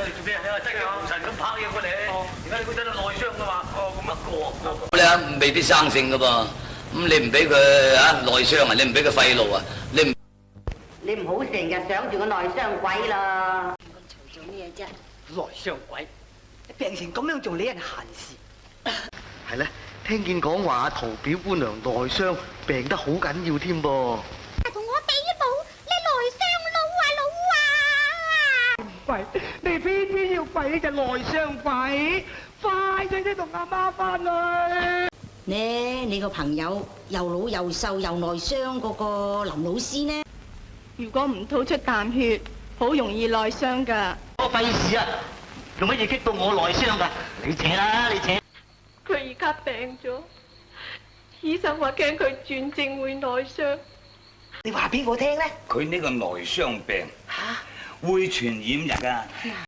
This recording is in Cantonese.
你做咩啊？你話真係無神咁拍嘢過你？而家你估真係內傷噶嘛？咁啊過。你啊未必生性噶噃，咁你唔俾佢啊內傷啊，你唔俾佢肺癆啊，你唔好成日想住個內傷鬼啦！咁嘈做咩啫？內傷鬼，病成咁樣仲理人閒事？係咧，聽見講話阿陶表姑娘內傷，病得好緊要添噃。同我比武，你內傷佬啊！喂，你偏偏要廢呢隻內傷鬼，快啲同阿媽翻去。你個朋友又老又瘦又內傷嗰個林老師呢？如果唔吐出啖血，好容易內傷㗎。我費事啊！用乜嘢激到我內傷㗎？你扯啦，你扯！佢而家病咗，醫生話驚佢轉症會內傷。你話俾我聽咧？佢呢個內傷病會傳染人㗎。